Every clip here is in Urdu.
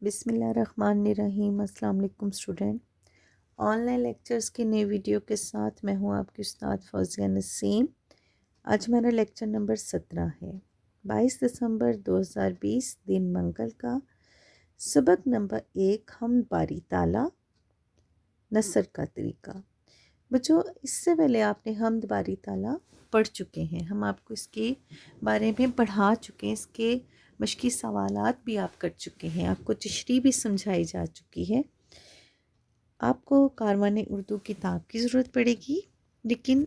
بسم اللہ الرحمن الرحیم۔ السلام علیکم اسٹوڈنٹ، آن لائن لیکچرز کی نئی ویڈیو کے ساتھ میں ہوں آپ کی استاد فوزیہ نسیم۔ آج ہمارا لیکچر نمبر 17 ہے، 22 دسمبر 2020 دن منگل کا۔ سبق نمبر 1، حمد باری تعالیٰ، نثر کا طریقہ۔ بچوں، اس سے پہلے آپ نے حمد باری تعالیٰ پڑھ چکے ہیں، ہم آپ کو اس کے بارے میں پڑھا چکے ہیں، اس کے مشقی سوالات بھی آپ کر چکے ہیں، آپ کو تشریح بھی سمجھائی جا چکی ہے۔ آپ کو کاروان اردو کتاب کی ضرورت پڑے گی، لیکن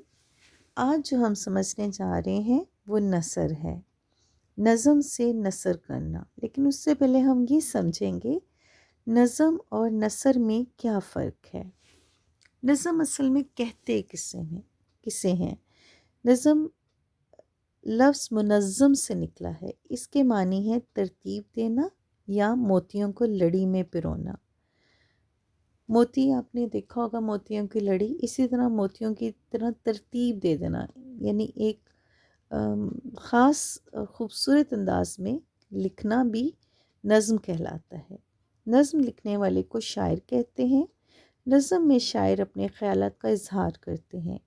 آج جو ہم سمجھنے جا رہے ہیں وہ نثر ہے، نظم سے نثر کرنا۔ لیکن اس سے پہلے ہم یہ سمجھیں گے نظم اور نثر میں کیا فرق ہے۔ نظم اصل میں کہتے کسے ہیں؟ نظم لفظ منظم سے نکلا ہے، اس کے معنی ہے ترتیب دینا یا موتیوں کو لڑی میں پرونا۔ موتی آپ نے دیکھا ہوگا، موتیوں کی لڑی، اسی طرح موتیوں کی طرح ترتیب دے دینا، یعنی ایک خاص خوبصورت انداز میں لکھنا بھی نظم کہلاتا ہے۔ نظم لکھنے والے کو شاعر کہتے ہیں۔ نظم میں شاعر اپنے خیالات کا اظہار کرتے ہیں،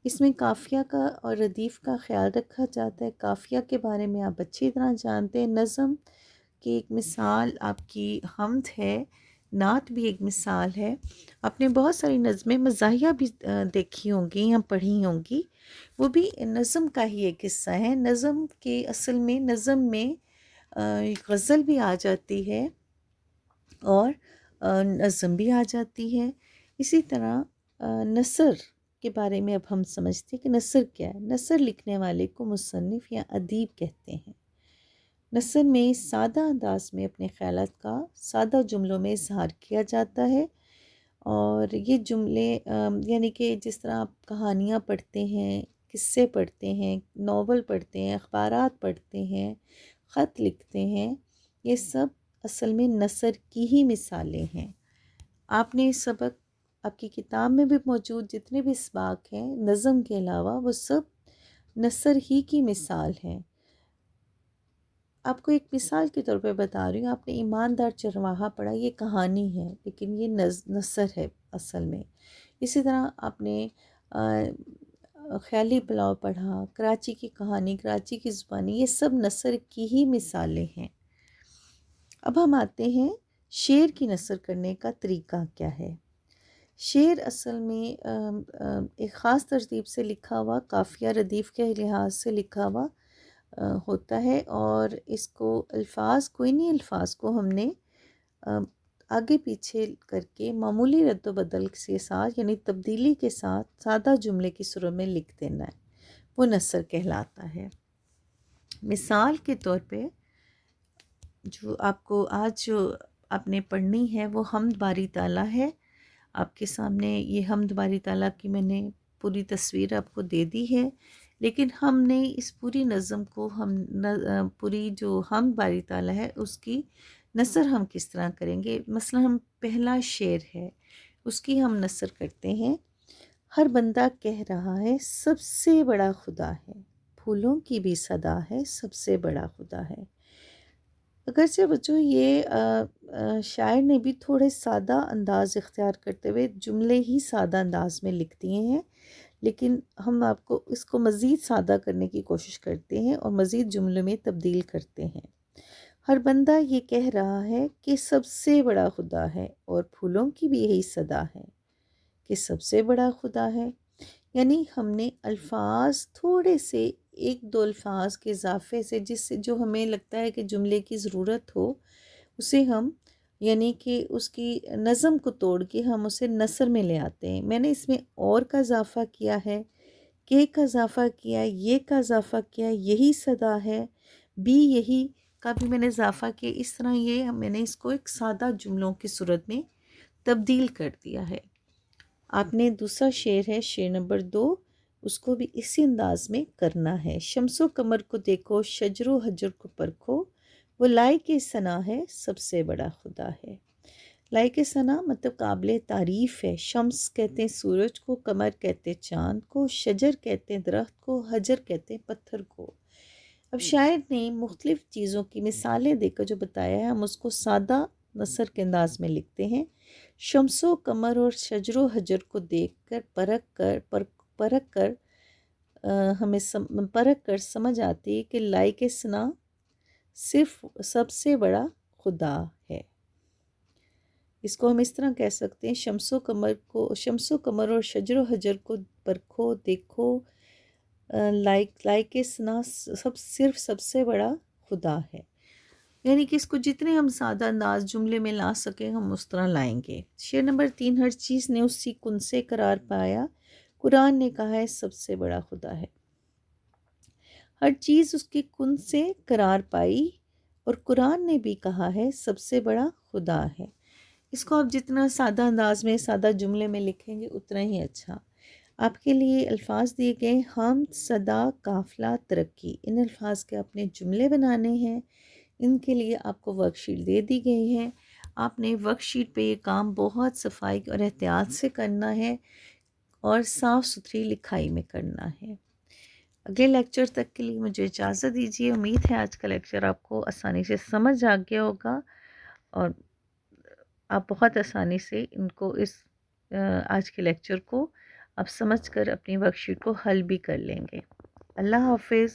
اس میں قافیہ کا اور ردیف کا خیال رکھا جاتا ہے۔ قافیہ کے بارے میں آپ اچھی طرح جانتے ہیں۔ نظم کی ایک مثال آپ کی حمد ہے، نعت بھی ایک مثال ہے۔ آپ نے بہت ساری نظمیں مزاحیہ بھی دیکھی ہوں گی یا پڑھی ہوں گی، وہ بھی نظم کا ہی ایک حصہ ہے۔ نظم کے اصل میں نظم میں غزل بھی آ جاتی ہے اور نظم بھی آ جاتی ہے۔ اسی طرح نثر کے بارے میں اب ہم سمجھتے ہیں کہ نثر کیا ہے۔ نثر لکھنے والے کو مصنف یا ادیب کہتے ہیں۔ نثر میں سادہ انداز میں اپنے خیالات کا سادہ جملوں میں اظہار کیا جاتا ہے، اور یہ جملے یعنی کہ جس طرح آپ کہانیاں پڑھتے ہیں، قصے پڑھتے ہیں، ناول پڑھتے ہیں، اخبارات پڑھتے ہیں، خط لکھتے ہیں، یہ سب اصل میں نثر کی ہی مثالیں ہیں۔ آپ نے سبق آپ کی کتاب میں بھی موجود جتنے بھی اسباق ہیں نظم کے علاوہ، وہ سب نثر ہی کی مثال ہیں۔ آپ کو ایک مثال کے طور پہ بتا رہی ہوں، آپ نے ایماندار چرواہا پڑھا، یہ کہانی ہے لیکن یہ نثر ہے اصل میں۔ اسی طرح آپ نے خیالی پلاؤ پڑھا، کراچی کی کہانی، کراچی کی زبانی، یہ سب نثر کی ہی مثالیں ہیں۔ اب ہم آتے ہیں شعر کی نثر کرنے کا طریقہ کیا ہے۔ شعر اصل میں ایک خاص ترتیب سے لکھا ہوا، قافیہ ردیف کے لحاظ سے لکھا ہوا ہوتا ہے، اور اس کو الفاظ کو ہم نے آگے پیچھے کر کے معمولی رد و بدل کے ساتھ، یعنی تبدیلی کے ساتھ سادہ جملے کی صورت میں لکھ دینا ہے، وہ نثر کہلاتا ہے۔ مثال کے طور پہ جو آپ کو آج جو آپ نے پڑھنی ہے وہ حمد باری تعالیٰ ہے۔ آپ کے سامنے یہ حمد باری تعالیٰ کی میں نے پوری تصویر آپ کو دے دی ہے، لیکن ہم نے اس پوری نظم کو پوری جو حمد باری تعالیٰ ہے اس کی نثر ہم کس طرح کریں گے۔ مثلا ہم پہلا شعر ہے، اس کی ہم نثر کرتے ہیں۔ ہر بندہ کہہ رہا ہے سب سے بڑا خدا ہے، پھولوں کی بھی صدا ہے سب سے بڑا خدا ہے۔ اگرچہ بچوں یہ شاعر نے بھی تھوڑے سادہ انداز اختیار کرتے ہوئے جملے ہی سادہ انداز میں لکھ دیے ہیں، لیکن ہم آپ کو اس کو مزید سادہ کرنے کی کوشش کرتے ہیں اور مزید جملے میں تبدیل کرتے ہیں۔ ہر بندہ یہ کہہ رہا ہے کہ سب سے بڑا خدا ہے، اور پھولوں کی بھی یہی صدا ہے کہ سب سے بڑا خدا ہے۔ یعنی ہم نے الفاظ تھوڑے سے ایک دو الفاظ کے اضافے سے، جس سے جو ہمیں لگتا ہے کہ جملے کی ضرورت ہو، اسے ہم یعنی کہ اس کی نظم کو توڑ کے ہم اسے نثر میں لے آتے ہیں۔ میں نے اس میں اور کا اضافہ کیا ہے، کہ کا اضافہ کیا ہے، یہ کا اضافہ کیا ہے، یہی صدا ہے، بھی یہی کا بھی میں نے اضافہ کیا۔ اس طرح یہ میں نے اس کو ایک سادہ جملوں کی صورت میں تبدیل کر دیا ہے۔ آپ نے دوسرا شعر ہے، شعر نمبر 2، اس کو بھی اسی انداز میں کرنا ہے۔ شمس و قمر کو دیکھو، شجر و حجر کو پرکھو، وہ لائق ثنا ہے سب سے بڑا خدا ہے۔ لائق ثنا مطلب قابل تعریف ہے۔ شمس کہتے ہیں سورج کو، قمر کہتے ہیں چاند کو، شجر کہتے ہیں درخت کو، حجر کہتے ہیں پتھر کو۔ اب شاعر نے مختلف چیزوں کی مثالیں دے کر جو بتایا ہے، ہم اس کو سادہ نثر کے انداز میں لکھتے ہیں، شمس و قمر اور شجر و حجر کو دیکھ کر پرکھ کر ہمیں پرکھ کر سمجھ آتی ہے کہ لائق ثنا صرف سب سے بڑا خدا ہے۔ اس کو ہم اس طرح کہہ سکتے ہیں، شمس و قمر اور شجر و حجر کو پرکھو دیکھو، لائق ثنا صرف سب سے بڑا خدا ہے۔ یعنی کہ اس کو جتنے ہم سادہ انداز جملے میں لا سکیں ہم اس طرح لائیں گے۔ شعر نمبر 3، ہر چیز نے اسی کن سے قرار پایا، قرآن نے کہا ہے سب سے بڑا خدا ہے۔ ہر چیز اس کی کن سے قرار پائی اور قرآن نے بھی کہا ہے سب سے بڑا خدا ہے۔ اس کو آپ جتنا سادہ انداز میں سادہ جملے میں لکھیں گے اتنا ہی اچھا۔ آپ کے لیے الفاظ دیے گئے، حمد، صدا، قافلہ، ترقی، ان الفاظ کے اپنے جملے بنانے ہیں۔ ان کے لیے آپ کو ورک شیٹ دے دی گئی ہے۔ آپ نے ورک شیٹ پہ یہ کام بہت صفائی اور احتیاط سے کرنا ہے اور صاف ستھری لکھائی میں کرنا ہے۔ اگلے لیکچر تک کے لیے مجھے اجازت دیجیے۔ امید ہے آج کا لیکچر آپ کو آسانی سے سمجھ آ گیا ہوگا اور آپ بہت آسانی سے ان کو آج کے لیکچر کو آپ سمجھ کر اپنی ورک شیٹ کو حل بھی کر لیں گے۔ اللہ حافظ۔